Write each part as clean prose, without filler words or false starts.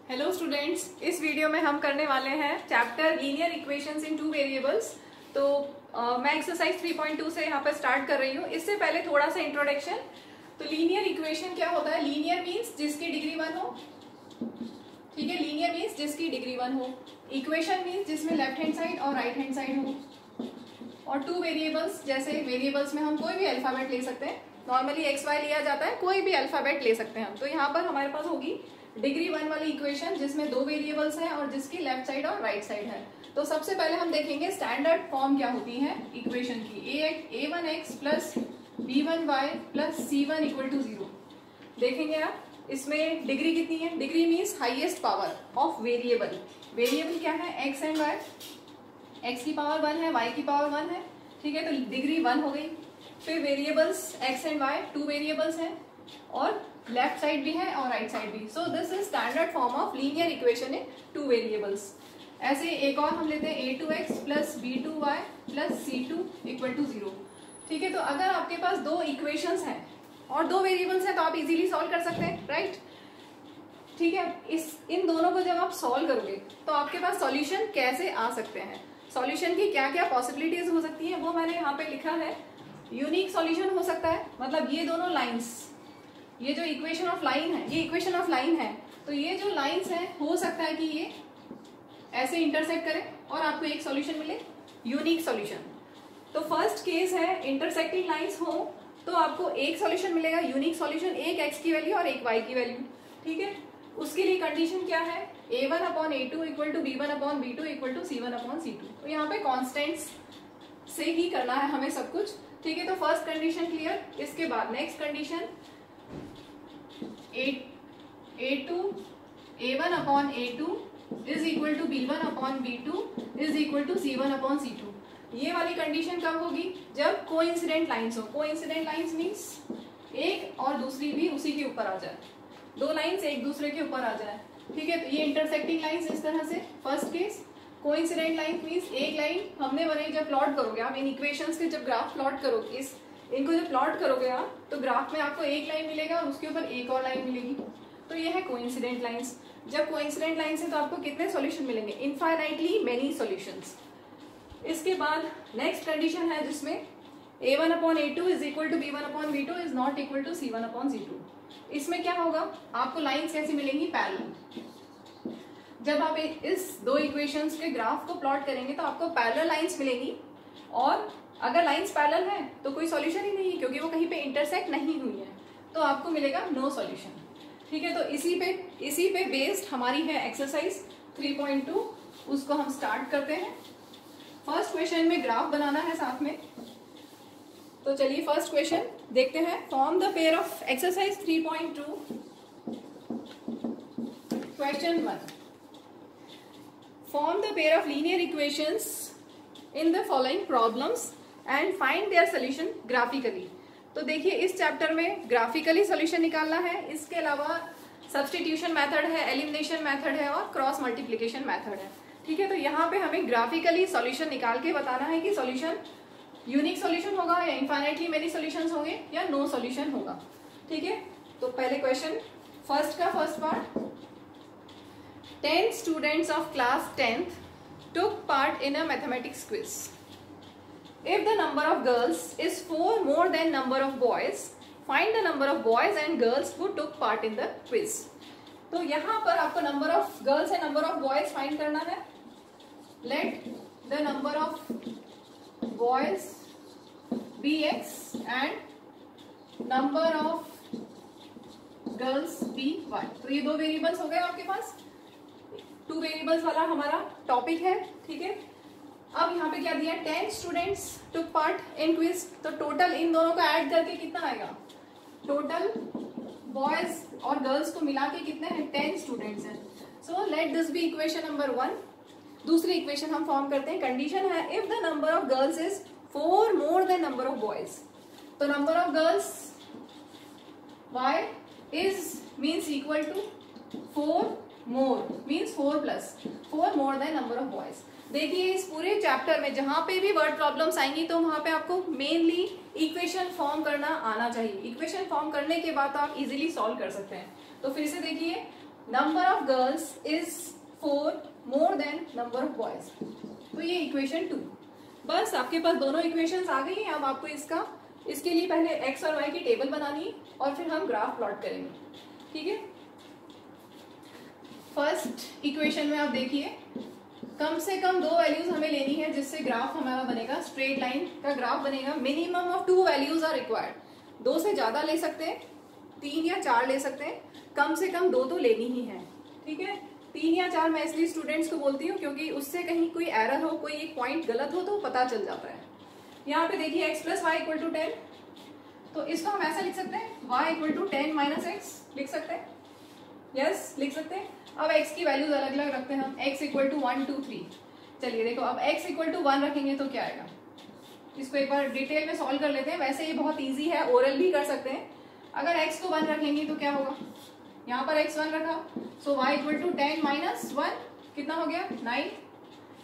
Hello students, इस video में हम करने वाले हैं चैप्टर लीनियर इक्वेशंस इन टू वेरिएबल्स। तो मैं एक्सरसाइज 3.2 से यहाँ पर स्टार्ट कर रही हूँ। इससे पहले थोड़ा सा इंट्रोडक्शन। तो लीनियर इक्वेशन क्या होता है? लीनियर मीन्स जिसकी डिग्री 1 हो, ठीक है। लीनियर मीन्स जिसकी डिग्री 1 हो। इक्वेशन मीन्स जिसमें लेफ्ट हैंड साइड और राइट हैंड साइड हो। और टू वेरिएबल्स, जैसे वेरिएबल्स में हम कोई भी अल्फाबेट ले सकते हैं। नॉर्मली एक्स वाई लिया जाता है, कोई भी अल्फाबेट ले सकते हैं हम। तो यहाँ पर हमारे पास होगी डिग्री 1 वाली इक्वेशन जिसमें दो वेरिएबल्स हैं और जिसकी लेफ्ट साइड और राइट साइड है। तो सबसे पहले हम देखेंगे स्टैंडर्ड फॉर्म क्या होती है इक्वेशन की। a1x plus b1y plus c1 equal to 0। देखेंगे आप, इसमें डिग्री कितनी है? Degree means highest power of variable. Variable क्या है? x and y। x की पावर 1 है, y की पावर 1 है, ठीक है। तो डिग्री 1 हो गई। फिर variables x and y, two variables हैं और लेफ्ट साइड भी है और राइट साइड भी। So this is standard form of linear equation in two variables. ऐसे एक और हम लेते हैं a2x plus b2y plus c2 equal to 0, ठीक है। तो अगर आपके पास दो इक्वेशंस हैं और दो वेरिएबल्स हैं तो आप इजीली सॉल्व कर सकते हैं, राइट, ठीक है। इन दोनों को जब आप सॉल्व करोगे तो आपके पास सॉल्यूशन कैसे आ सकते हैं, सॉल्यूशन की क्या क्या पॉसिबिलिटीज हो सकती हैं, वो मैंने यहाँ पे लिखा है। यूनिक सॉल्यूशन हो सकता है, मतलब ये दोनों लाइंस, ये जो इक्वेशन ऑफ लाइन है, ये इक्वेशन ऑफ लाइन है, तो ये जो लाइंस हैं हो सकता है कि ये ऐसे इंटरसेक्ट करें और आपको एक सॉल्यूशन मिले, यूनिक सॉल्यूशन। तो फर्स्ट केस है इंटरसेक्टिंग लाइंस हो तो आपको एक सॉल्यूशन मिलेगा, यूनिक सॉल्यूशन, एक x की वैल्यू और एक y की वैल्यू, ठीक है। उसके लिए कंडीशन क्या है? a1 upon a2 equal to b1 upon b2 equal to c1 upon c2। तो यहाँ पे कॉन्स्टेंट्स से ही करना है हमें सब कुछ, ठीक है। तो फर्स्ट कंडीशन क्लियर। इसके बाद next condition a1 upon a2 is equal to b1 upon b2 is equal to c1 upon c2। ये वाली कंडीशन कब होगी? जब कोइंसिडेंट लाइंस हो। कोइंसिडेंट लाइंस मीन्स एक और दूसरी भी उसी के ऊपर आ जाए, दो लाइंस एक दूसरे के ऊपर आ जाए, ठीक है। तो ये इंटरसेक्टिंग लाइंस इस तरह से first case. Coincident line means एक लाइन हमने बनाई, जब प्लॉट करोगे आप इन इक्वेशंस के, जब ग्राफ प्लॉट करोगे, इनको जब प्लॉट करोगे आप तो ग्राफ में आपको एक लाइन मिलेगा और उसके ऊपर एक और लाइन मिलेगी। तो ये है कोइंसिडेंट लाइंस। जब कोइंसिडेंट लाइंस है तो आपको कितने सॉल्यूशन मिलेंगे? Infinitely many solutions. इसके बाद नेक्स्ट कंडीशन है जिसमें a1 upon a2 is equal to b1 upon b2 is not equal to c1 upon c2। इसमें क्या होगा? आपको लाइंस कैसी मिलेंगी? पैरेलल। जब आप इस दो इक्वेशंस के ग्राफ को प्लॉट करेंगे तो आपको पैरेलल लाइंस मिलेंगी, और अगर लाइंस पैरेलल है तो कोई सॉल्यूशन ही नहीं है क्योंकि वो कहीं पे इंटरसेक्ट नहीं हुई है, तो आपको मिलेगा नो सॉल्यूशन, ठीक है। तो इसी पे बेस्ड हमारी है एक्सरसाइज 3.2। उसको हम स्टार्ट करते हैं। फर्स्ट क्वेश्चन में ग्राफ बनाना है साथ में, तो चलिए फर्स्ट क्वेश्चन देखते हैं। Form the pair of exercise 3.2 question 1। Form the pair of linear equations in the following problems and find their solution graphically. तो देखिए इस चैप्टर में ग्राफिकली सोल्यूशन निकालना है। इसके अलावा सब्स्टिट्यूशन मेथड है, एलिमिनेशन मेथड है और क्रॉस मल्टीप्लिकेशन मेथड है, ठीक है। तो यहाँ पे हमें ग्राफिकली सोल्यूशन निकाल के बताना है कि सोल्यूशन यूनिक सोल्यूशन होगा या इनफाइनाइटली मेनी सोल्यूशंस होंगे या नो सोल्यूशन होगा, ठीक है। तो पहले क्वेश्चन फर्स्ट का first part. 10 students of class 10th took part in a mathematics quiz. If the number of girls is 4 more than number of boys, find the number of boys and girls who took part in the quiz. तो यहाँ पर आपको number of girls and number of boys find करना है। Let the number of boys be x and number of girls be y। तो ये दो variables हो गए आपके पास। टू वेरिएबल्स वाला हमारा टॉपिक है, ठीक है। अब यहाँ पे क्या दिया? 10 students took part in quiz. तो टोटल इन दोनों को ऐड करके कितना आएगा? टोटल बॉयज और गर्ल्स को मिला के कितने हैं? 10 स्टूडेंट्स हैं। So let this be equation number 1। दूसरी इक्वेशन हम फॉर्म करते हैं। कंडीशन है if the number of girls is 4 more than number of boys. तो number of girls y is means equal to 4 more means 4 plus 4 more than number of boys. देखिए इस पूरे chapter में जहां पे भी वर्ड प्रॉब्लम्स आएंगी तो वहां पे आपको मेनली इक्वेशन फॉर्म करना आना चाहिए। इक्वेशन फॉर्म करने के बाद आप इजीली सॉल्व कर सकते हैं। तो फिर से देखिए number of girls is 4 more than number of boys. तो ये इक्वेशन 2। बस आपके पास दोनों इक्वेशंस आ गई हैं। अब आपको इसके लिए पहले एक्स और वाई की टेबल बनानी है और फिर हम ग्राफ प्लॉट करेंगे। ठीक है, फर्स्ट इक्वेशन में आप देखिए कम से कम 2 वैल्यूज हमें लेनी है जिससे ग्राफ हमारा बनेगा, स्ट्रेट लाइन का ग्राफ बनेगा। Minimum of 2 values are required. 2 से ज्यादा ले सकते हैं, 3 या 4 ले सकते हैं, कम से कम 2 तो लेनी ही है। ठीक है, 3 या 4 मैं इसलिए स्टूडेंट्स को बोलती हूँ क्योंकि उससे कहीं कोई एरर हो, कोई एक पॉइंट गलत हो तो पता चल जाता है। यहाँ पे देखिए x plus y equal to 10, तो इसको हम ऐसा लिख सकते हैं y equal to 10 minus x लिख सकते हैं। यस, लिख सकते हैं। अब x की वैल्यूज अलग अलग रखते हैं हम, x इक्वल टू 1 2 3। चलिए देखो, अब x इक्वल टू 1 रखेंगे तो क्या आएगा, इसको एक बार डिटेल में सॉल्व कर लेते हैं। वैसे ये बहुत ईजी है, ओरल भी कर सकते हैं। अगर x को 1 रखेंगे तो क्या होगा, यहाँ पर x 1 रखा, सो y इक्वल टू 10 माइनस 1 कितना हो गया 9।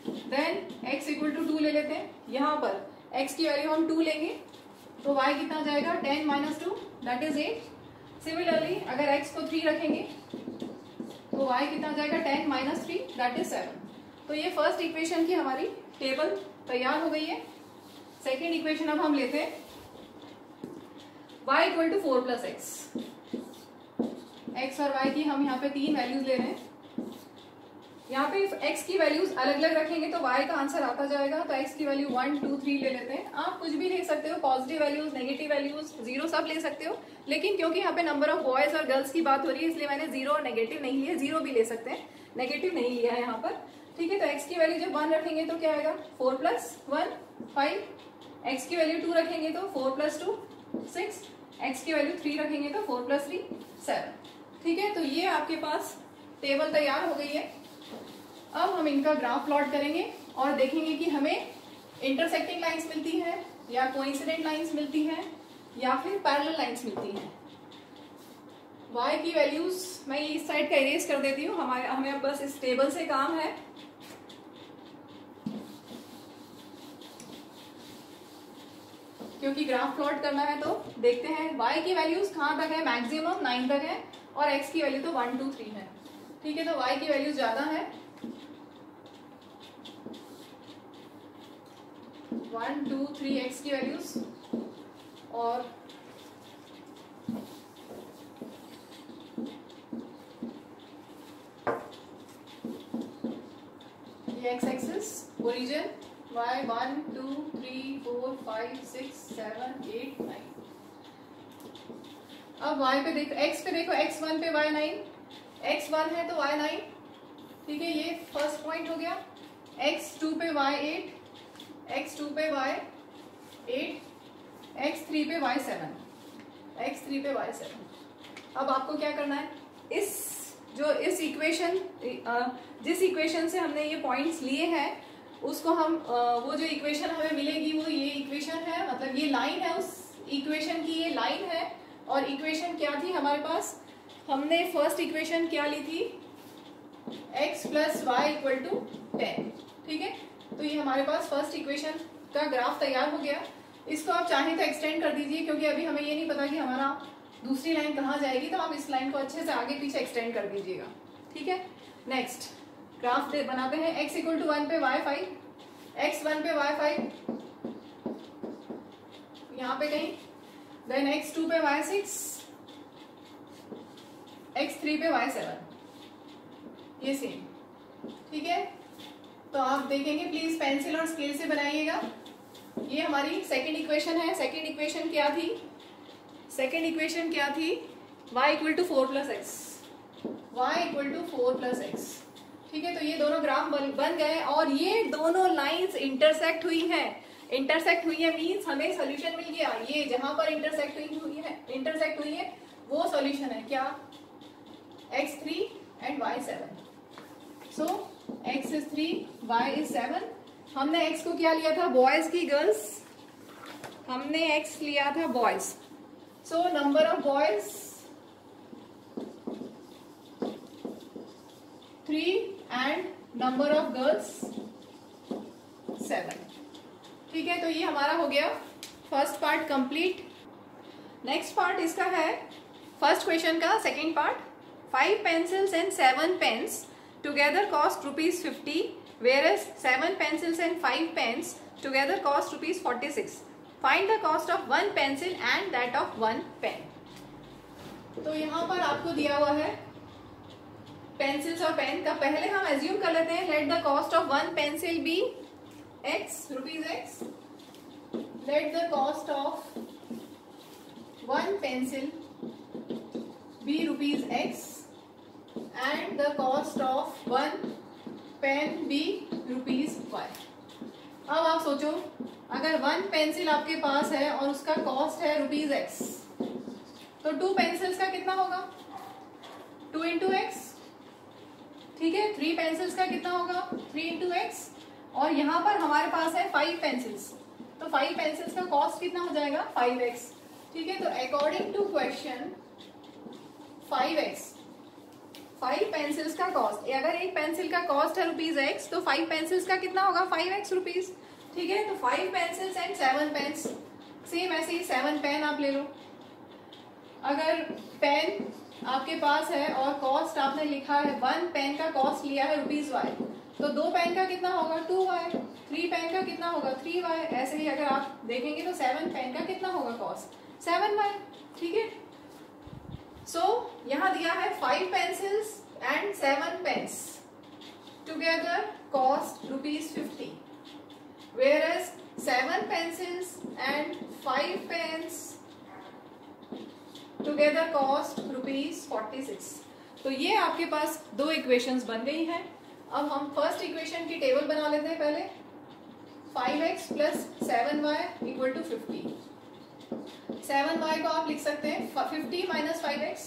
देन x इक्वल टू 2 ले लेते हैं, यहाँ पर x की वैल्यू हम 2 लेंगे तो y कितना जाएगा 10 माइनस 2 दैट इज 8। सिमिलरली अगर x को 3 रखेंगे तो y कितना जाएगा 10 माइनस 3 दैट इज 7। तो ये फर्स्ट इक्वेशन की हमारी टेबल तैयार हो गई है। सेकेंड इक्वेशन अब हम लेते हैं y equal to 4 plus x. x और y की हम यहाँ पे 3 वैल्यूज ले रहे हैं। यहाँ पे x की वैल्यूज अलग अलग रखेंगे तो y का आंसर आता जाएगा। तो x की वैल्यू 1 2 3 ले लेते हैं। आप कुछ भी ले सकते हो, पॉजिटिव वैल्यूज, नेगेटिव वैल्यूज, 0 सब ले सकते हो। लेकिन क्योंकि यहाँ पे नंबर ऑफ बॉयज और गर्ल्स की बात हो रही है इसलिए मैंने 0 और नेगेटिव नहीं लिया। 0 भी ले सकते हैं, नेगेटिव नहीं लिया है यहाँ पर। ठीक है, तो x की वैल्यू जब 1 रखेंगे तो क्या आएगा 4 प्लस 1 5। x की वैल्यू 2 रखेंगे तो 4 प्लस 2 6। x की वैल्यू 3 रखेंगे तो 4 प्लस 3 7। ठीक है, तो ये आपके पास टेबल तैयार हो गई है। अब हम इनका ग्राफ प्लॉट करेंगे और देखेंगे कि हमें इंटरसेक्टिंग लाइंस मिलती है या कोइंसिडेंट लाइंस मिलती हैं या फिर पैरेलल लाइंस मिलती हैं। y की वैल्यूज मैं इस साइड का इरेज कर देती हूँ, हमें बस इस टेबल से काम है। क्योंकि ग्राफ प्लॉट करना है तो देखते हैं y की वैल्यूज कहाँ तक है, मैक्सिमम 9 तक है और x की वैल्यू तो 1 2 3 है। ठीक है, तो y की वैल्यूज ज्यादा है, 1 2 3 x की वैल्यूज, और ये x एक्सिस ओरिजिन y 1 2 3 4 5 6 7 8 9। अब y पे देखो, x पे देखो, x1 पे y 9, x1 है तो y 9। ठीक है, ये फर्स्ट पॉइंट हो गया। x2 पे y 8, x2 पे y 8, x3 पे y 7, x3 पे y 7। अब आपको क्या करना है, इस इक्वेशन, जिस इक्वेशन से हमने ये पॉइंट्स लिए हैं उसको हम वो जो इक्वेशन हमें मिलेगी वो ये इक्वेशन है, मतलब ये लाइन है, उस इक्वेशन की ये लाइन है। और इक्वेशन क्या थी हमारे पास, हमने फर्स्ट इक्वेशन क्या ली थी, x plus y equal to 10। ठीक है, तो ये हमारे पास फर्स्ट इक्वेशन का ग्राफ तैयार हो गया। इसको आप चाहें तो एक्सटेंड कर दीजिए क्योंकि अभी हमें ये नहीं पता कि हमारा दूसरी लाइन कहाँ जाएगी, तो आप इस लाइन को अच्छे से आगे पीछे एक्सटेंड कर दीजिएगा। ठीक है, नेक्स्ट ग्राफ बनाते हैं। x इक्वल टू 1 पे y 5, x1 पे y 5 यहाँ पे कहीं, देन x2 पे y 6, x3 पे y 7, ये सेम। ठीक है, तो आप देखेंगे, प्लीज पेंसिल और स्केल से बनाइएगा। ये हमारी सेकंड इक्वेशन है। सेकंड इक्वेशन क्या थी, सेकंड इक्वेशन क्या थी, y equal to 4 plus x, y equal to 4 plus x. ठीक है, तो ये दोनों ग्राफ बन गए और ये दोनों लाइंस इंटरसेक्ट हुई हैं। इंटरसेक्ट हुई है मींस हमें सॉल्यूशन मिल गया। ये जहां पर इंटरसेक्ट हुई है वो सॉल्यूशन है क्या, x3 and y7। So x is 3, y is 7। हमने x को क्या लिया था, बॉयज की गर्ल्स, हमने x लिया था boys. So number of boys 3 and number of girls 7। ठीक है, तो ये हमारा हो गया first part complete. Next part इसका है फर्स्ट क्वेश्चन का second part, 5 pencils and 7 pens together cost ₹50, whereas 7 pencils and 5 pens together cost ₹46. Find the cost of 1 pencil and that of 1 pen. तो यहाँ पर आपको दिया हुआ है पेंसिल्स और पेन का. पहले हम एज्यूम कर लेते हैं, let the cost of 1 pencil be x, ₹x. Let the cost of 1 pencil be ₹x and the cost of 1 pen be ₹y. अब आप सोचो, अगर 1 पेंसिल आपके पास है और उसका कॉस्ट है ₹x, तो 2 पेंसिल्स का कितना होगा? 2 into x. ठीक है. 3 पेंसिल्स का कितना होगा? 3 into x. और यहाँ पर हमारे पास है 5 पेंसिल्स, तो 5 पेंसिल्स का कॉस्ट कितना हो जाएगा? 5x. ठीक है. तो according to question 5x, 5 pencils का कॉस्ट, अगर एक पेंसिल का कॉस्ट है ₹x, तो 5 पेंसिल्स का कितना होगा? 5x rupees. ठीक है. तो 5 पेंसिल्स एंड 7 पेन्स. सेम ऐसे ही 7 पेन आप ले लो. अगर पेन आपके पास है और कॉस्ट आपने लिखा है, 1 पेन का कॉस्ट लिया है ₹y, तो 2 पेन का कितना होगा? 2y. 3 पेन का कितना होगा? 3y. ऐसे ही अगर आप देखेंगे तो 7 पेन का कितना होगा कॉस्ट? 7y. ठीक है. सो यहाँ दिया है 5 pencils and 7 pens together cost ₹50, whereas 7 pencils and 5 pens together cost ₹46. तो ये आपके पास 2 इक्वेशंस बन गई हैं. अब हम फर्स्ट इक्वेशन की टेबल बना लेते हैं पहले. 5x plus 7y equal to 50. 7y को आप लिख सकते हैं 50 minus 5x.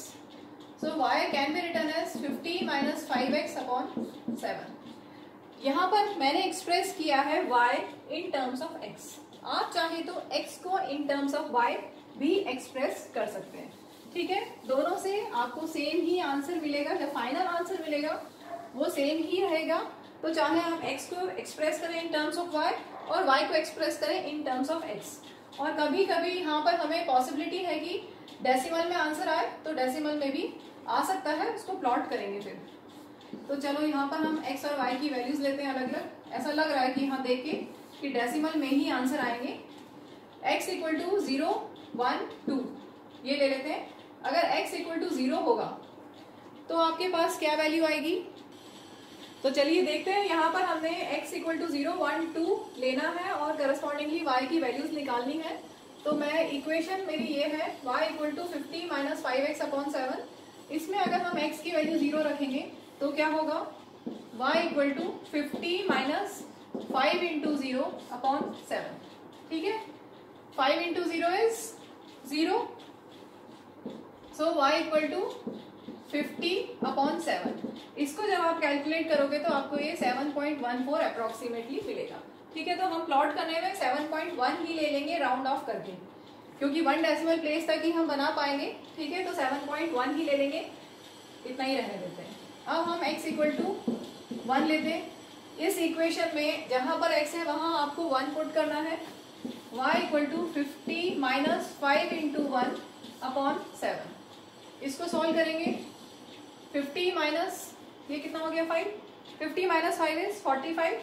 So y can be written as 50 minus 5x upon 7. यहाँ पर मैंने एक्सप्रेस किया है y in terms of x. आप चाहे तो x को in terms of y भी एक्सप्रेस कर सकते हैं. ठीक है. दोनों से आपको सेम ही आंसर मिलेगा. जब फाइनल आंसर मिलेगा वो सेम ही रहेगा. तो चाहे आप x को एक्सप्रेस करें इन टर्म्स ऑफ y और y को एक्सप्रेस करें इन टर्म्स ऑफ x. और कभी कभी यहाँ पर हमें पॉसिबिलिटी है कि डेसिमल में आंसर आए, तो डेसिमल में भी आ सकता है. उसको प्लॉट करेंगे फिर. तो चलो यहाँ पर हम x और y की वैल्यूज लेते हैं अलग अलग. ऐसा लग रहा है कि यहाँ देख के कि डेसिमल में ही आंसर आएंगे. x इक्वल टू 0, 1, 2 ये ले लेते हैं. अगर x इक्वल टू 0 होगा तो आपके पास क्या वैल्यू आएगी? तो चलिए देखते हैं. यहाँ पर हमने x इक्वल टू 0, 1, 2 लेना है और करस्पॉन्डिंगली y की वैल्यूज निकालनी है. तो मैं इक्वेशन मेरी ये है y equal to 50 minus 5x upon 7. इसमें अगर हम x की वैल्यू 0 रखेंगे तो क्या होगा? y equal to 50 minus 5 into 0 upon 7. ठीक है. 5 into 0 is 0. So y equal to 50 upon 7. इसको जब आप कैलकुलेट करोगे तो आपको ये 7.14 अप्रोक्सीमेटली मिलेगा. ठीक है. तो हम प्लॉट करने में 7.1 ही ले लेंगे राउंड ऑफ करके, क्योंकि 1 डेसिमल प्लेस तक ही हम बना पाएंगे. ठीक है. तो 7.1 ही ले लेंगे, इतना ही रहने देते हैं. अब हम x इक्वल टू 1 लेते हैं. इस इक्वेशन में जहां पर x है वहां आपको 1 पुट करना है. y equal to 50 minus 5 into 1 upon 7. इसको सॉल्व करेंगे. 50 माइनस ये कितना हो गया? 5. 50 माइनस 5 इज 45.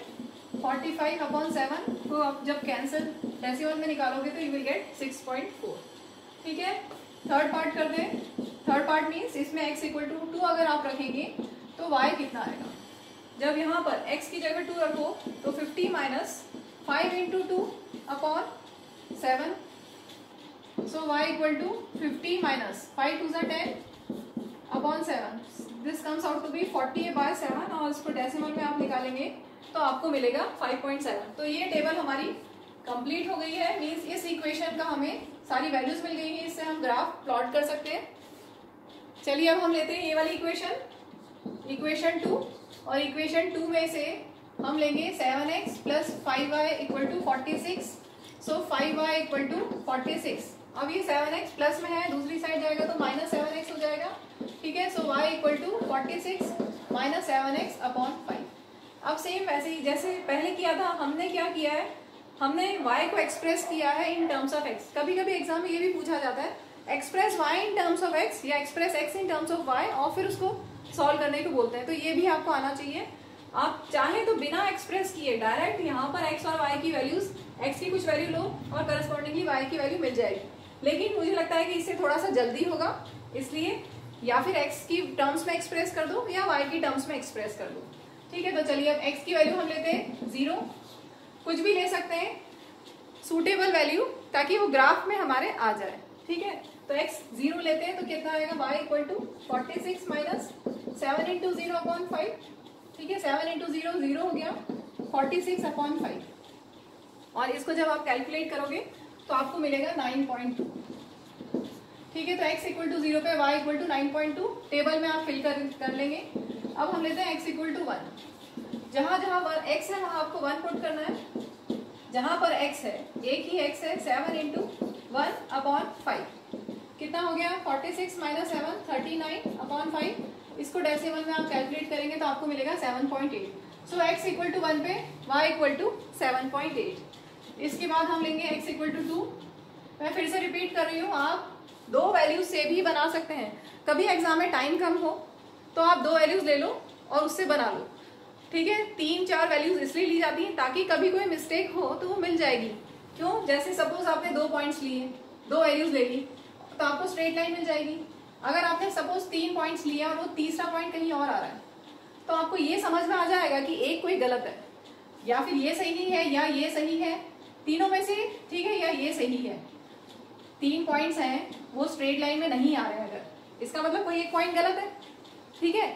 45 अपॉन 7 को आप जब कैंसिल डेसिमल में निकालोगे तो यू विल गेट 6.4. ठीक है. थर्ड पार्ट कर दें. थर्ड पार्ट मीन्स इसमें x इक्वल टू 2 अगर आप रखेंगे तो y कितना आएगा? जब यहाँ पर x की जगह 2 रखो तो 50 minus 5 into 2 upon 7. So y equal to 50 minus 5 2 10 upon 7. This comes out to be 40/7 और इसको डेसिमल में आप निकालेंगे तो आपको मिलेगा 5.7. तो ये टेबल हमारी कंप्लीट हो गई है. मीन्स इस इक्वेशन का हमें सारी वैल्यूज मिल गई है. इससे हम ग्राफ प्लॉट कर सकते हैं. चलिए अब हम लेते हैं ये वाली इक्वेशन, इक्वेशन 2. और इक्वेशन 2 में से हम लेंगे 7x plus 5y equal to 46. So 5y equal to 46. अब ये 7x प्लस में है, दूसरी साइड जाएगा तो माइनस 7x हो जाएगा. ठीक है. So y equal to 46 minus 7x upon 5. अब सेम वैसे ही जैसे पहले किया था, हमने क्या किया है? हमने y को एक्सप्रेस किया है इन टर्म्स ऑफ x. कभी कभी एग्जाम में ये भी पूछा जाता है express y in terms of x या express x in terms of y और फिर उसको सॉल्व करने को बोलते हैं। तो ये भी आपको आना चाहिए। आप चाहे तो बिना एक्सप्रेस किए डायरेक्ट यहाँ पर x और y की वैल्यूज, x की कुछ वैल्यू लो और करस्पॉन्डिंगली y की वैल्यू मिल जाएगी, लेकिन मुझे लगता है कि इससे थोड़ा सा जल्दी होगा, इसलिए या फिर x की टर्म्स में एक्सप्रेस कर दो या y की टर्म्स में एक्सप्रेस कर दो। ठीक है, तो चलिए अब x की वैल्यू हम लेते हैं 0, कुछ भी ले सकते हैं सूटेबल वैल्यू ताकि वो ग्राफ में हमारे आ जाए। ठीक है, तो x 0 लेते हैं तो कितना आएगा, y equal to 46 minus 7 into 0 upon 5। ठीक है, 7 इंटू 0 0 हो गया, 46 अपॉन 5 और इसको जब आप कैलकुलेट करोगे तो आपको मिलेगा 9.2। ठीक है, तो x इक्वल टू 0 पे y इक्वल टू 9.2 टेबल में आप फिल कर लेंगे। अब हम लेते हैं x इक्वल टू 1। जहां जहां x है वहां आपको 1 पुट करना है। जहां पर x है, एक ही x है, 7 इंटू 1 अपॉन 5 कितना हो गया, 46 माइनस 7 39 अपॉन 5। इसको डेसिमल में आप कैलकुलेट करेंगे तो आपको मिलेगा 7.8। सो x इक्वल टू 1 पे y इक्वल टू 7.8। इसके बाद हम लेंगे x इक्वल टू 2। मैं फिर से रिपीट कर रही हूँ, आप दो वैल्यूज से भी बना सकते हैं। कभी एग्जाम में टाइम कम हो तो आप दो वैल्यूज ले लो और उससे बना लो। ठीक है, 3-4 वैल्यूज इसलिए ली जाती हैं ताकि कभी कोई मिस्टेक हो तो वो मिल जाएगी। क्यों, जैसे सपोज आपने 2 पॉइंट्स लिए, 2 वैल्यूज ले ली तो आपको स्ट्रेट लाइन मिल जाएगी। अगर आपने सपोज 3 पॉइंट्स लिया और वो तीसरा पॉइंट कहीं और आ रहा है तो आपको ये समझ में आ जाएगा कि एक कोई गलत है, या फिर ये सही है या ये सही है, तीनों में से। ठीक है, या ये सही है। 3 पॉइंट्स हैं वो स्ट्रेट लाइन में नहीं आ रहे हैं, अगर इसका मतलब कोई एक पॉइंट गलत है। ठीक है,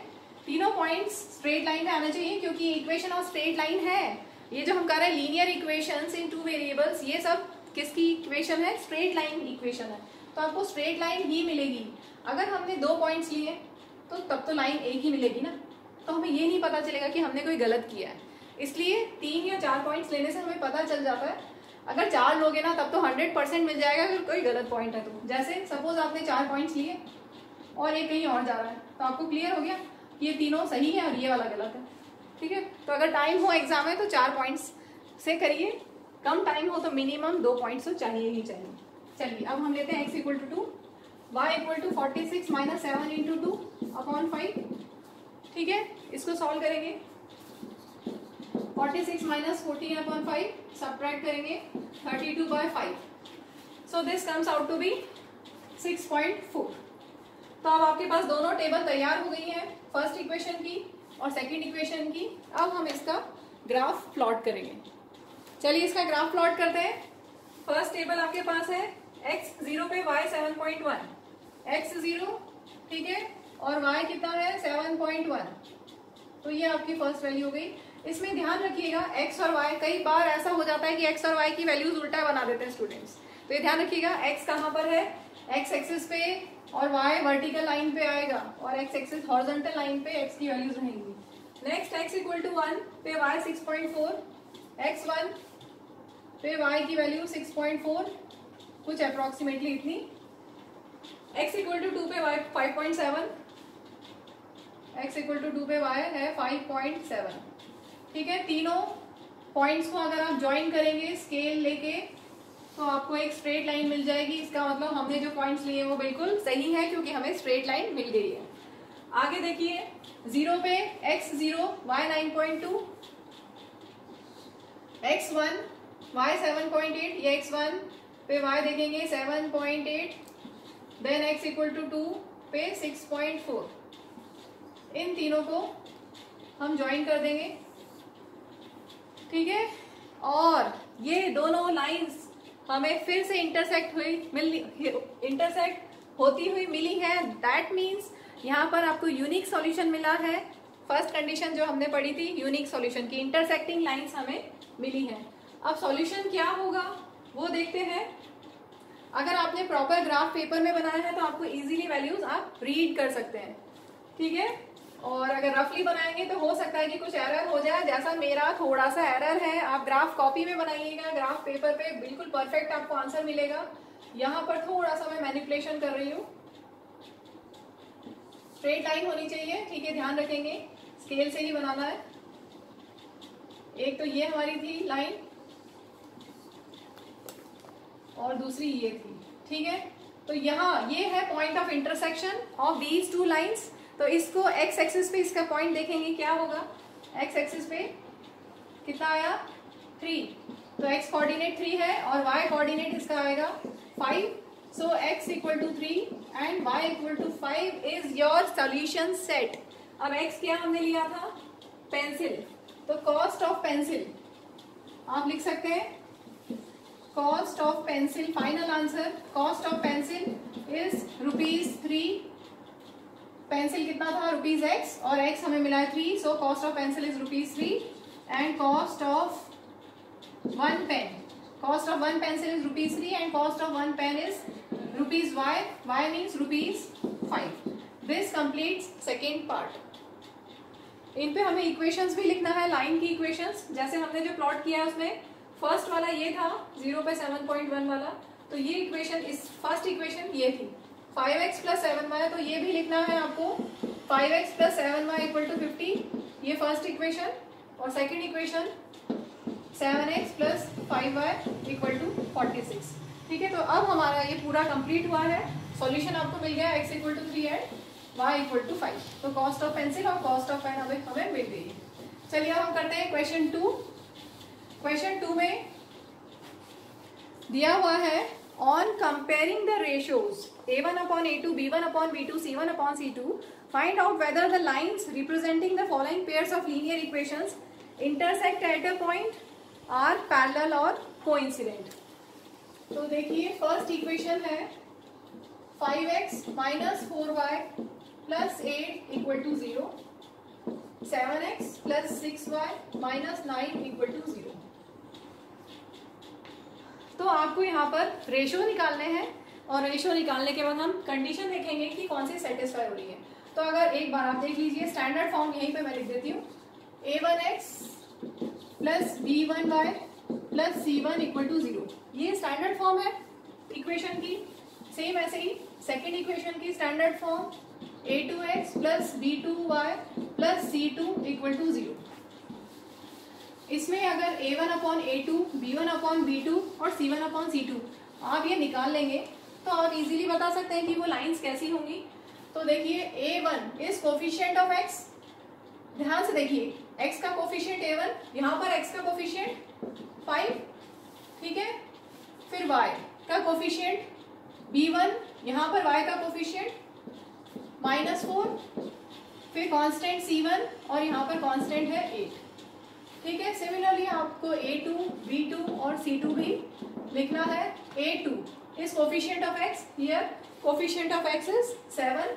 तीनों पॉइंट्स स्ट्रेट लाइन में आना चाहिए क्योंकि इक्वेशन ऑफ स्ट्रेट लाइन है। ये जो हम कर रहे हैं लीनियर इक्वेशंस इन 2 वेरिएबल्स, ये सब किसकी इक्वेशन है, स्ट्रेट लाइन इक्वेशन है। तो आपको स्ट्रेट लाइन ही मिलेगी। अगर हमने 2 पॉइंट्स लिए तो तब तो लाइन एक ही मिलेगी ना, तो हमें ये नहीं पता चलेगा कि हमने कोई गलत किया है। इसलिए 3 या 4 पॉइंट्स लेने से हमें पता चल जाता है। अगर 4 लोगे ना तब तो 100% मिल जाएगा अगर कोई गलत पॉइंट है तो। जैसे सपोज आपने 4 पॉइंट्स लिए और एक कहीं और जा रहा है तो आपको क्लियर हो गया ये तीनों सही है और ये वाला गलत है। ठीक है, तो अगर टाइम हो एग्जाम में तो 4 पॉइंट्स से करिए, कम टाइम हो तो मिनिमम 2 पॉइंट्स तो चाहिए ही चाहिए। चलिए अब हम लेते हैं x equal to 2, y equal to 46 minus 7 into 2 upon 5। ठीक है, इसको सॉल्व करेंगे। 46 माइनस 14 अपॉन 5 सब्ट्रैक्ट करेंगे 32 by 5। So this comes out to be 6.4। तो अब आपके पास दोनों टेबल तैयार हो गई है, फर्स्ट इक्वेशन की और सेकंड इक्वेशन की। अब हम इसका ग्राफ प्लॉट करेंगे। चलिए इसका ग्राफ प्लॉट करते हैं। फर्स्ट टेबल आपके पास है x 0 पे y 7.1, x 0 ठीक है, और y कितना है 7.1। तो ये आपकी फर्स्ट वैल्यू हो गई। इसमें ध्यान रखिएगा x और y, कई बार ऐसा हो जाता है कि x और y की वैल्यूज उल्टा बना देते हैं स्टूडेंट्स। तो ये ध्यान रखिएगा x कहाँ पर है, x एक्सिस पे और y वर्टिकल लाइन पे आएगा और x एक्सिस हॉरिजॉन्टल लाइन पे x की वैल्यूज रहेंगी। नेक्स्ट x इक्वल टू 1 पे y 6.4, x1 पे y की वैल्यू 6.4 कुछ अप्रोक्सीमेटली इतनी, x इक्वल टू 2 पे y 5.7, x इक्वल टू 2 पे y है 5.7। ठीक है, तीनों पॉइंट्स को अगर आप ज्वाइन करेंगे स्केल लेके तो आपको एक स्ट्रेट लाइन मिल जाएगी। इसका मतलब हमने जो पॉइंट्स लिए वो बिल्कुल सही है क्योंकि हमें स्ट्रेट लाइन मिल गई है। आगे देखिए 0 पे x 0 y 9.2, x1 y 7.8, ये x1 पे y देखेंगे 7.8, देन x इक्वल टू 2 पे 6.4। इन तीनों को हम ज्वाइन कर देंगे। ठीक है, और ये दोनों लाइंस हमें फिर से इंटरसेक्ट होती हुई मिली है। दैट मीन्स यहाँ पर आपको यूनिक सॉल्यूशन मिला है। फर्स्ट कंडीशन जो हमने पढ़ी थी यूनिक सॉल्यूशन की, इंटरसेक्टिंग लाइंस हमें मिली है। अब सॉल्यूशन क्या होगा वो देखते हैं। अगर आपने प्रॉपर ग्राफ पेपर में बनाया है तो आपको इजीली वैल्यूज आप रीड कर सकते हैं। ठीक है, और अगर रफली बनाएंगे तो हो सकता है कि कुछ एरर हो जाए, जैसा मेरा थोड़ा सा एरर है। आप ग्राफ कॉपी में बनाइएगा, ग्राफ पेपर पे बिल्कुल परफेक्ट आपको आंसर मिलेगा। यहाँ पर थोड़ा सा मैं मैनिपुलेशन कर रही हूँ। स्ट्रेट लाइन होनी चाहिए, ठीक है, ध्यान रखेंगे स्केल से ही बनाना है। एक तो ये हमारी थी लाइन और दूसरी ये थी। ठीक है, तो यहाँ ये है point of intersection of these two lines. तो इसको एक्स एक्सिस पे इसका पॉइंट देखेंगे क्या होगा, एक्स एक्सिस पे कितना आया 3, तो एक्स कोऑर्डिनेट 3 है और वाई कोऑर्डिनेट इसका आएगा 5। So x equal to 3 and y equal to 5 is your solution set. अब एक्स क्या हमने लिया था, पेंसिल, तो कॉस्ट ऑफ पेंसिल आप लिख सकते हैं, cost of pencil, final answer cost of pencil is ₹3। Pencil कितना था ₹x और x हमें मिला है 3, so cost of pencil is ₹3 and cost of one pen, cost of one pencil is ₹3 and cost of one pen is y means ₹5। This completes second part. इन पे हमें equations भी लिखना है, लाइन की इक्वेशंस। जैसे हमने जो प्लॉट किया है उसमें फर्स्ट वाला ये था 0 पे 7.1 वाला, तो ये इक्वेशन, इस फर्स्ट इक्वेशन ये थी 5x + 7y, तो ये भी लिखना है आपको 5x + 7y = 50, ये फर्स्ट इक्वेशन। और सेकंड इक्वेशन 7x + 5y = 46। ठीक है, तो अब हमारा ये पूरा कंप्लीट हुआ है, सॉल्यूशन आपको मिल गया, x = 3 एंड y = 5। तो कॉस्ट ऑफ पेंसिल और कॉस्ट ऑफ पेन हमें मिल गई है। चलिए अब हम करते हैं क्वेश्चन 2। क्वेश्चन 2 में दिया हुआ है on comparing the ratios a1/a2, b1/b2, c1/c2, find out whether the lines representing the following pairs of linear equations intersect at a point, are parallel or coincident। तो देखिए फर्स्ट इक्वेशन है 5x - 4y + 8 = 0, 7x + 6y - 9 = 0। तो आपको यहाँ पर ratio निकालने हैं और रेशियो निकालने के बाद हम कंडीशन देखेंगे कि कौन सी सेटिस्फाई हो रही है। तो अगर एक बार आप देख लीजिए, स्टैंडर्ड फॉर्म यहीं पे मैं लिख देती हूँ, a1x + b1y + c1 = 0। ये स्टैंडर्ड फॉर्म है इक्वेशन की। सेम ऐसे ही सेकेंड इक्वेशन की standard form a2x + b2y + c2 = 0। इसमें अगर a1/a2, b1/b2 और c1/c2 आप ये निकाल लेंगे तो आप इजीली बता सकते हैं कि वो लाइंस कैसी होंगी। तो देखिए a1 is coefficient of x, ध्यान से देखिए x का कोफिशिएंट a1, यहाँ पर x का कोफिशिएंट 5, ठीक है। फिर y का कोफिशिएंट b1, यहाँ पर y का कोफिशिएंट -4, फिर कांस्टेंट c1 और यहाँ पर कांस्टेंट है 8, ठीक है। सिमिलरली आपको a2, b2 और c2 भी लिखना है। a2 is coefficient of x, here coefficient of x is 7,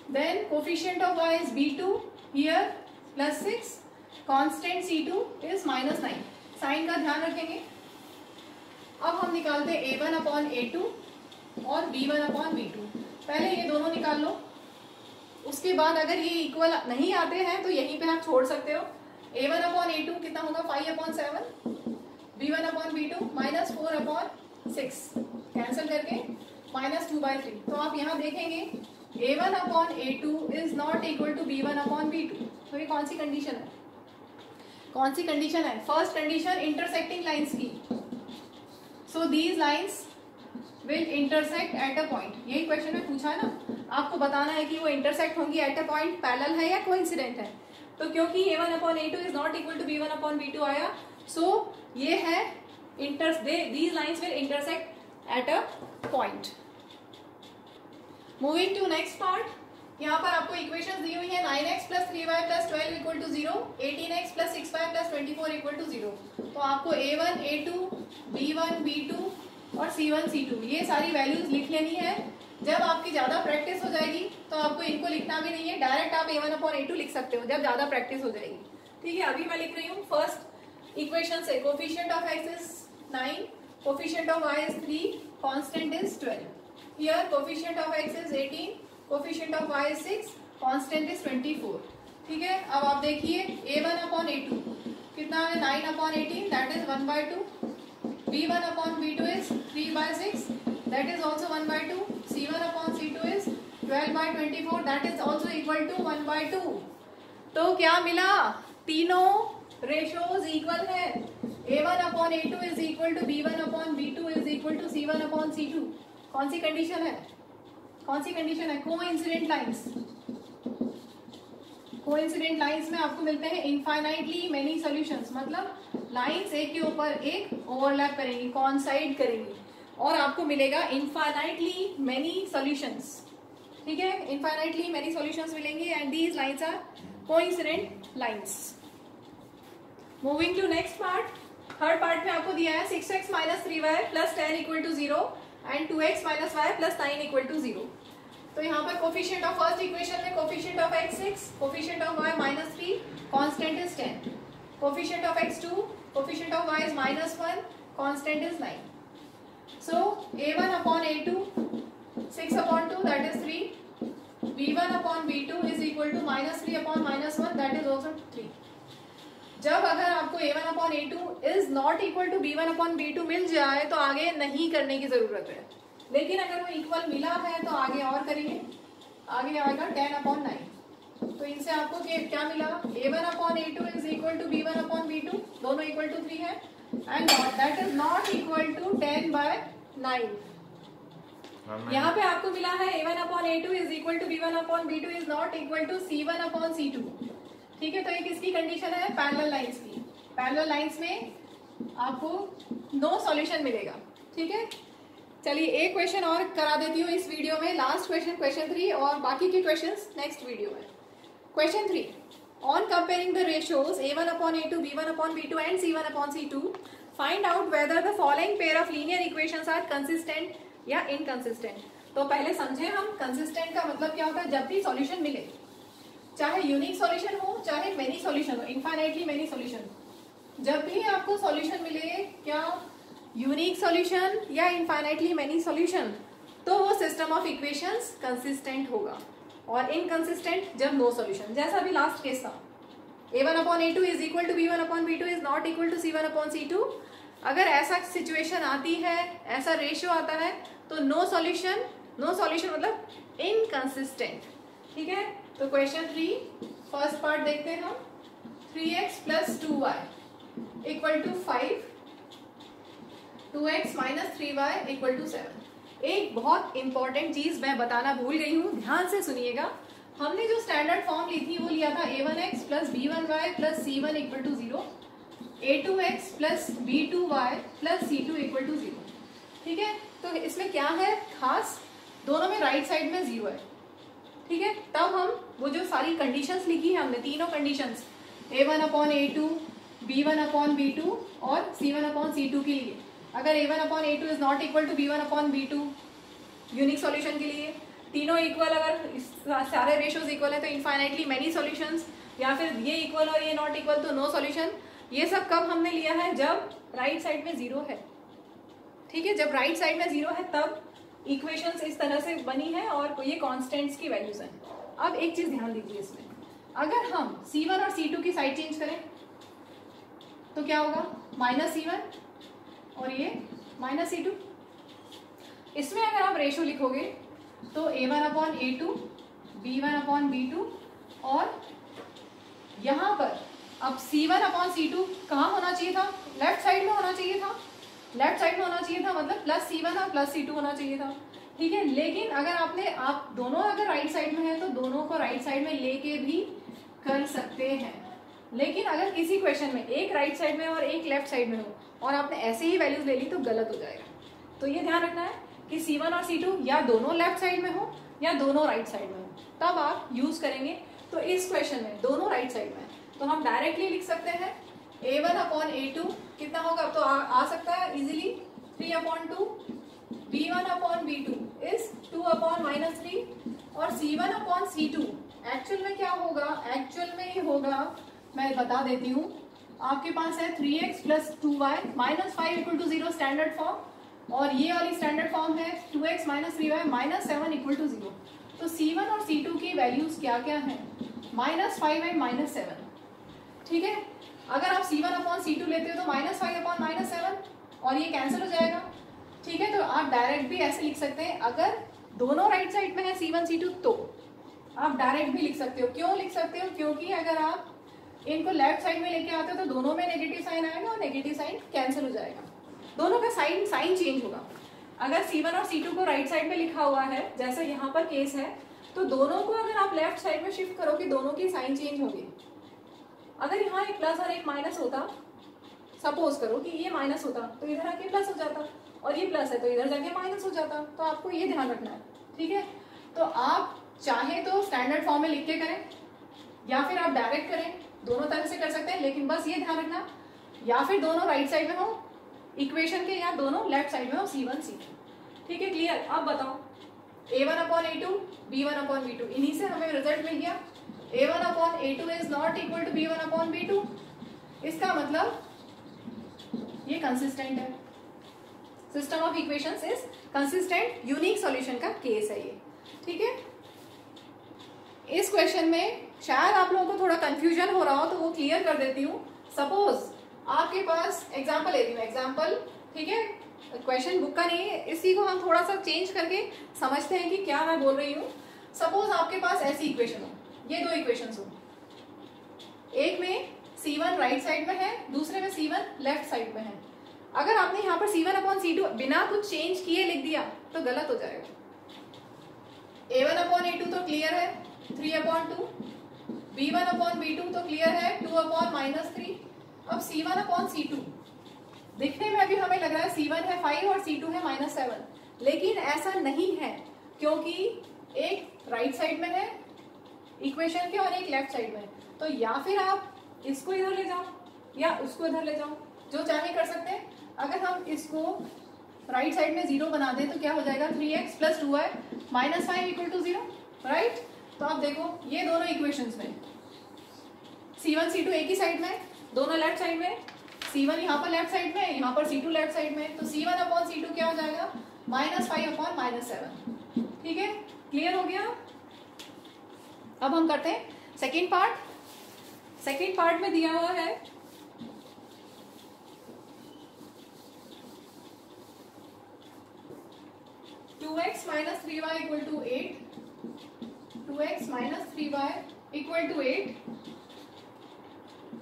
then coefficient of y is b2, here +6, constant c2 is -9। Sign का ध्यान रखेंगे। अब हम निकालते हैं a1/a2 और b1/b2। पहले ये दोनों निकाल लो, उसके बाद अगर ये इक्वल नहीं आते हैं तो यहीं पे आप छोड़ सकते हो। a1/a2 कितना होगा 5/7, b1/b2 -4/6, कैंसिल करके -2/3। तो आप यहाँ देखेंगे a1/a2 is not equal to b1/b2। तो ये कौन सी कंडीशन है, कौन सी कंडीशन है? फर्स्ट कंडीशन इंटरसेक्टिंग लाइंस की। So these lines will intersect at a point. यही क्वेश्चन में पूछा है ना, आपको बताना है कि वो इंटरसेक्ट होंगी एट अ पॉइंट, पैरेलल है या कोइंसिडेंट है। तो क्योंकि a1/a2 is not equal to b1/b2 आया, सो ये है these lines will intersect at a point। Moving to next part, यहाँ पर आपको इक्वेशंस दी हुई है 9x + 3y + 12 = 0, 18x + 6y + 24 = 0। तो आपको a1, a2, b1, b2 और c1, c2 ये सारी वैल्यूज लिख लेनी है। जब आपकी ज्यादा प्रैक्टिस हो जाएगी तो आपको इनको लिखना भी नहीं है, डायरेक्ट आप a1/a2 लिख सकते हो जब ज्यादा प्रैक्टिस हो जाएगी। ठीक है, अभी मैं लिख रही हूँ फर्स्ट इक्वेशन से। Coefficient of x is 9, coefficient of y is 3, constant is 12। Here coefficient of x is 18, coefficient of y is 6, constant is 24। ठीक है, अब आप देखिए a1/a2 कितना है 9/18, that is 1/2, b1/b2 is 3/6, that is also 1/2, c1/c2 is 12/24, that is also equal to 1/2। तो क्या मिला, तीनों रेशियोज इक्वल है। a1/a2 is equal to b1/b2 is equal to c1/c2। कौन सी कंडीशन है, कौन सी कंडीशन है, कोइंसिडेंट लाइंस। कोइंसिडेंट लाइंस में आपको मिलते हैं इनफाइनाइटली मेनी सॉल्यूशंस, मतलब लाइंस एक के ऊपर एक ओवरलैप करेंगी, कॉन्साइड करेंगी, और आपको मिलेगा इनफाइनाइटली मेनी सॉल्यूशंस। ठीक है, इनफाइनाइटली मेनी सॉल्यूशंस मिलेंगी and these lines are coincident lines. Moving to next part, third part में आपको दिया है 6x minus 3y plus 10 equal to 0 and 2x minus y plus 9 equal to 0। तो यहाँ पर कोफिशिएंट ऑफ फर्स्ट इक्वेशन में coefficient of x 6, coefficient of y minus 3, constant is 10, coefficient of x 2, coefficient of y is minus 1, constant is 9। So a1 upon a2 6 upon 2 that is 3, b1 upon b2 is equal to minus 3 upon minus 1 that is also 3। जब अगर आपको a1 upon a2 is not equal to b1 upon b2 मिल जाए तो आगे नहीं करने की जरूरत है, लेकिन अगर वो इक्वल मिला है तो आगे और करिए, आगे आएगा 10 upon 9। तो इनसे आपको क्या मिला, a1 upon a2 is equal to b1 upon b2, दोनों इक्वल टू 3 है, and that is not equal to 10/9। यहाँ पे आपको मिला है a1 upon a2 is equal to b1 upon b2 is not equal to c1 upon c2। ठीक है, तो ये किसकी कंडीशन है, पैरेलल लाइंस की। पैरेलल लाइंस में आपको नो सॉल्यूशन मिलेगा। ठीक है, चलिए एक क्वेश्चन और करा देती हूँ इस वीडियो में, लास्ट क्वेश्चन, क्वेश्चन 3, और बाकी के क्वेश्चंस नेक्स्ट वीडियो में। Question 3, on comparing the ratios a1 upon a2, b1 upon b2 and c1 upon c2, find out whether the following pair of linear equations are consistent या inconsistent। तो पहले समझे हम consistent का मतलब क्या होता है, जब भी सॉल्यूशन मिले, चाहे यूनिक सॉल्यूशन हो चाहे मेनी सॉल्यूशन हो, इनफाइनाइटली मेनी सॉल्यूशन, जब भी आपको सॉल्यूशन मिले, क्या यूनिक सॉल्यूशन या इनफाइनाइटली मेनी सॉल्यूशन, तो वो सिस्टम ऑफ इक्वेशंस कंसिस्टेंट होगा, और इनकंसिस्टेंट जब नो सॉल्यूशन, जैसा भी लास्ट केस था, a1 upon a2 is equal to b1 upon b2 is not equal to c1 upon c2। अगर ऐसा सिचुएशन आती है, ऐसा रेशियो आता है, तो नो सॉल्यूशन, नो सॉल्यूशन मतलब इनकंसिस्टेंट। ठीक है, तो क्वेश्चन 3 फर्स्ट पार्ट देखते हैं हम, 3x plus 2y equal to 5, 2x minus 3y equal to 7। एक बहुत इंपॉर्टेंट चीज मैं बताना भूल गई हूँ, ध्यान से सुनिएगा। हमने जो स्टैंडर्ड फॉर्म ली थी वो लिया था a1x plus b1y plus c1 equal to 0, a2x plus b2y plus c2 equal to 0। ठीक है, तो इसमें क्या है खास, दोनों में राइट साइड में 0 है। ठीक है, तब हम वो जो सारी कंडीशंस लिखी है हमने, तीनों conditions a1 upon a2, b1 upon b2 और c1 अपॉन c2 के लिए, अगर a1 upon a2 is not equal to b1 upon b2 unique solution के लिए, तीनों इक्वल, अगर सारे रेशियोज इक्वल है तो इनफाइनाइटली मेनी सॉल्यूशंस, या फिर ये इक्वल और ये नॉट इक्वल तो नो सॉल्यूशन। ये सब कब हमने लिया है, जब राइट साइड में 0 है। ठीक है, जब राइट साइड में 0 है तब इक्वेशंस इस तरह से बनी है और ये कांस्टेंट्स की वैल्यूज हैं। अब एक चीज ध्यान दीजिए इसमें, अगर हम c1 और c2 की साइड चेंज करें तो क्या होगा, माइनस c1 और ये माइनस c2। इसमें अगर आप रेशियो लिखोगे तो a1 upon a2, b1 upon b2, और यहाँ पर अब c1 अपॉन c2 कहाँ होना चाहिए था, लेफ्ट साइड में होना चाहिए था, लेफ्ट साइड में होना चाहिए था, मतलब प्लस c1 और प्लस c2 होना चाहिए था। ठीक है, लेकिन अगर आप दोनों अगर राइट साइड में है तो दोनों को राइट साइड में लेके भी कर सकते हैं, लेकिन अगर किसी क्वेश्चन में एक राइट साइड में और एक लेफ्ट साइड में हो और आपने ऐसे ही वैल्यूज ले ली तो गलत हो जाएगा। तो ये ध्यान रखना है कि c1 और c2 या दोनों लेफ्ट साइड में हो या दोनों राइट साइड में हो, तब आप यूज करेंगे। तो इस क्वेश्चन में दोनों राइट साइड में, तो हम डायरेक्टली लिख सकते हैं a1 अपॉन a2 कितना होगा, अब तो आ सकता है easily 3 upon 2, b1 upon b2 is 2 upon minus 3, और c1 अपॉन c2 एक्चुअल में क्या होगा, एक्चुअल में ये होगा, मैं बता देती हूँ, आपके पास है 3x plus 2y minus 5 equal to 0 standard form, और ये वाली स्टैंडर्ड फॉर्म है 2x minus 3y minus 7 equal to 0। तो c1 और c2 की वैल्यूज क्या क्या है, माइनस 5 एंड माइनस 7। ठीक है, अगर आप c1 अपॉन c2 लेते हो तो माइनस 5 अपॉन माइनस 7 और ये कैंसिल हो जाएगा। ठीक है, तो आप डायरेक्ट भी ऐसे लिख सकते हैं, अगर दोनों राइट साइड में है c1 c2 तो आप डायरेक्ट भी लिख सकते हो। क्यों लिख सकते हो, क्योंकि अगर आप इनको लेफ्ट साइड में लेके आते हो तो दोनों में नेगेटिव साइन आएगा और नेगेटिव साइन कैंसिल हो जाएगा, दोनों का साइन चेंज होगा। अगर C1 और C2 को राइट साइड में लिखा हुआ है जैसे यहाँ पर केस है, तो दोनों को अगर आप लेफ्ट साइड में शिफ्ट करोगे दोनों की साइन चेंज होगी। अगर यहाँ एक प्लस और एक माइनस होता, सपोज करो कि ये माइनस होता तो इधर आके प्लस हो जाता, और ये प्लस है तो इधर जाके माइनस हो जाता। तो आपको ये ध्यान रखना है, ठीक है। तो आप चाहे तो स्टैंडर्ड फॉर्म में लिख के करें या फिर आप डायरेक्ट करें, दोनों तरह से कर सकते हैं, लेकिन बस ये ध्यान रखना या फिर दोनों राइट साइड में हो इक्वेशन के, या दोनों लेफ्ट साइड में हो C1 C2। ठीक है, क्लियर। अब बताओ A1/A2 B1/B2, इन्हीं से हमें रिजल्ट मिल गया। A1/A2 is not equal to B1/B2, इसका मतलब ये कंसिस्टेंट है, system of equations is consistent, unique solution का केस है ये। ठीक है, इस क्वेश्चन में शायद आप लोगों को थोड़ा कंफ्यूजन हो रहा हो तो वो क्लियर कर देती हूँ। सपोज आपके पास एग्जाम्पल ले रही हूँ, एग्जाम्पल, ठीक है, क्वेश्चन बुक का नहीं है, इसी को हम थोड़ा सा चेंज करके समझते हैं कि क्या मैं बोल रही हूँ। सपोज आपके पास ऐसी इक्वेशन हो, ये दो इक्वेशंस हो, एक में C1 राइट साइड में है, दूसरे में C1 लेफ्ट साइड में है। अगर आपने यहाँ पर C1/C2 बिना कुछ चेंज किए लिख दिया तो गलत हो जाएगा। A1/A2 तो क्लियर है 3/2, B1/B2 तो क्लियर है 2/-3। अब C1/C2 दिखने में अभी हमें लग रहा है C1 है 5 और C2 है -7, लेकिन ऐसा नहीं है, क्योंकि एक राइट साइड में है इक्वेशन के और एक लेफ्ट साइड में। तो या फिर आप इसको इधर ले जाओ या उसको इधर ले जाओ, जो चाहे कर सकते हैं। अगर हम इसको राइट साइड में 0 बना दें तो क्या हो जाएगा 3x + 2y -5 = 0, राइट। तो आप देखो ये दोनों इक्वेशंस में C1 C2 एक ही साइड में, दोनों लेफ्ट साइड में, C1 यहाँ पर लेफ्ट साइड में, यहाँ पर C2 लेफ्ट साइड में, तो C1/C2 क्या हो जाएगा -5/-7। ठीक है, क्लियर हो गया। अब हम करते हैं सेकेंड पार्ट। सेकेंड पार्ट में दिया हुआ है 2x - 3y = 8, 2x - 3y = 8,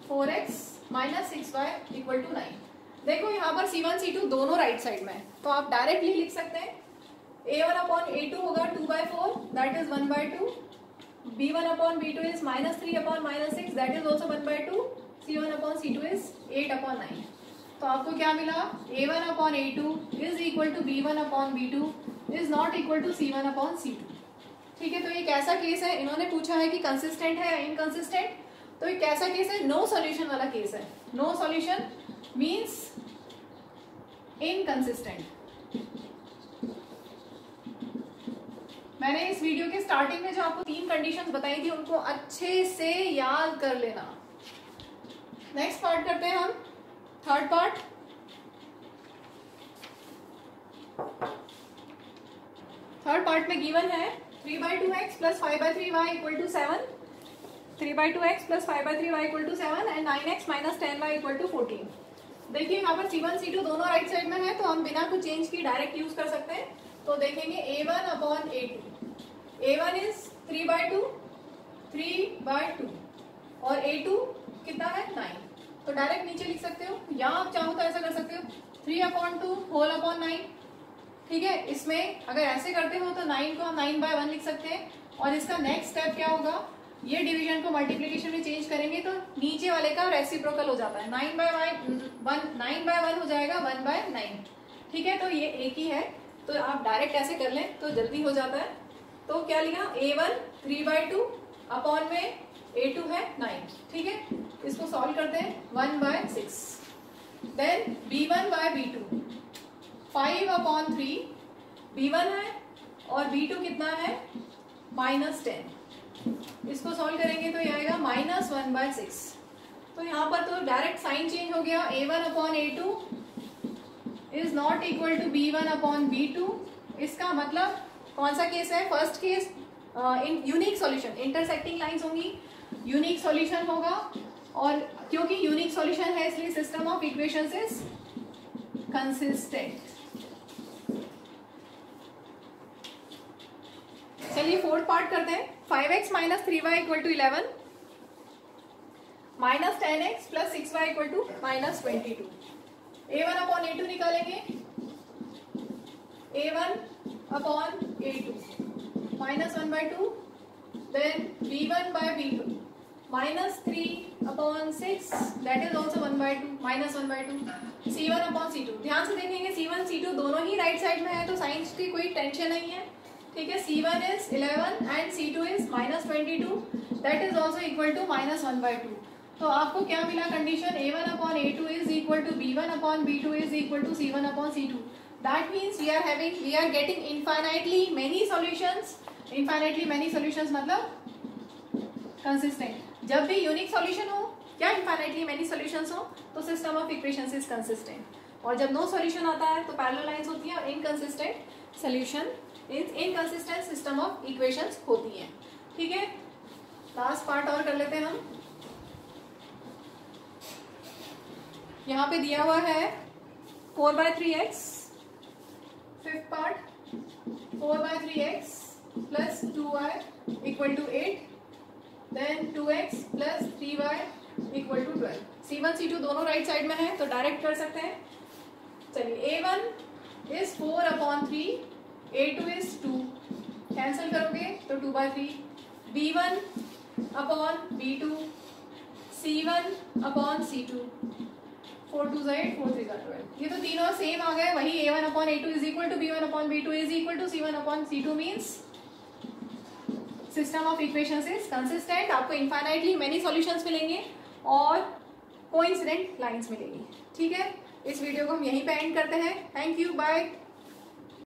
4x - 6y = 9। देखो यहाँ पर C1 C2 दोनों राइट साइड में है, तो आप डायरेक्टली लिख सकते हैं A1/A2 होगा 2/4, that is 1/2, B1/B2 is -3/-6, that is also 1/2, C1/C2 is 8/9। तो आपको क्या मिला, A1/A2 is equal to B1/B2 is not equal to C1/C2। ठीक है, तो ये कैसा केस है, इन्होंने पूछा है कि कंसिस्टेंट है या इनकंसिस्टेंट, तो ये कैसा केस है, नो सॉल्यूशन वाला केस है। No solution means inconsistent. मैंने इस वीडियो के स्टार्टिंग में जो आपको 3 कंडीशंस बताई थी उनको अच्छे से याद कर लेना। नेक्स्ट पार्ट करते हैं हम, थर्ड पार्ट। थर्ड पार्ट में गिवन है 3/2x + 5/3y = 7, 3/2x + 5/3y = 7 and 9x - 10y = 14। देखिए यहाँ पर C1 C2 दोनों राइट साइड में है, तो हम बिना कुछ चेंज की डायरेक्ट यूज कर सकते हैं। तो देखेंगे A1/A2, A1 इज 3/2 और A2 कितना है 9, तो डायरेक्ट नीचे लिख सकते हो, या आप चाहो तो ऐसा कर सकते हो 3/2 होल अपॉन 9। ठीक है, इसमें अगर ऐसे करते हो तो 9 को हम 9/1 लिख सकते हैं, और इसका नेक्स्ट स्टेप क्या होगा, ये डिवीजन को मल्टीप्लिकेशन में चेंज करेंगे तो नीचे वाले का रेसिप्रोकल हो जाता है, 9/1 हो जाएगा 1/9। ठीक है, तो ये एक ही है, तो आप डायरेक्ट ऐसे कर लें तो जल्दी हो जाता है। तो क्या लिखा, A1 3/2 अपॉन में A2 है 9। ठीक है, इसको सॉल्व करते हैं 1/6। देन B1/B2 5/3, B1 है और B2 कितना है -10। इसको सॉल्व करेंगे तो ये आएगा -1/6। तो यहाँ पर तो डायरेक्ट साइन चेंज हो गया, A1/A2 is not equal to B1/B2। इसका मतलब कौन सा केस है, first case in unique solution, intersecting lines होंगी, यूनिक सॉल्यूशन होगा, और क्योंकि यूनिक सॉल्यूशन है इसलिए system of equations is consistent. चलिए फोर्थ पार्ट करते हैं। 5x - 3y = 11, -10x + 6y = -22। A1/A2 निकालेंगे, A1 upon A2 minus 1 by 2, then B1 by B2 minus 3 upon 6, that is also 1 by 2 minus 1 by 2, C1 upon C2। ध्यान से देखेंगे C1 C2 दोनों ही right side में है तो साइंस की कोई टेंशन नहीं है, ठीक है। C1 is 11 and C2 is minus 22, that is also equal to minus 1 by 2। तो आपको क्या मिला condition, A1 upon A2 is equal to B1 upon B2 is equal to C1 upon C2। That means we are getting infinitely many solutions। infinitely many solutions मतलब consistent। जब भी unique solution हो या infinitely many solutions हो तो system of equations is consistent, और जब no solution आता है तो पैरेलल लाइंस होती हैं और inconsistent solution inconsistent system of equations होती हैं, ठीक है। लास्ट पार्ट और कर लेते हैं हम। यहाँ पे दिया हुआ है 4/3x, fifth part 4/3x plus 2y equal to 8, then 2x plus 3y equal to 12। C1 C2 दोनों राइट साइड में है तो डायरेक्ट कर सकते हैं। चलिए A1 is 4/3, A2 is 2, cancel करोगे तो 2/3, B1 upon B2, C1 upon C2, 4 2 8, 4 3 12। ये तो तीनों सेम आ गए, वही A1 upon A2 is equal to B1 upon B2 is equal to C1 upon C2 means system of equations is consistent. आपको infinitely many solutions मिलेंगे और coincident lines मिलेंगी, ठीक है। इस वीडियो को हम यहीं पे एंड करते हैं। Thank you, bye.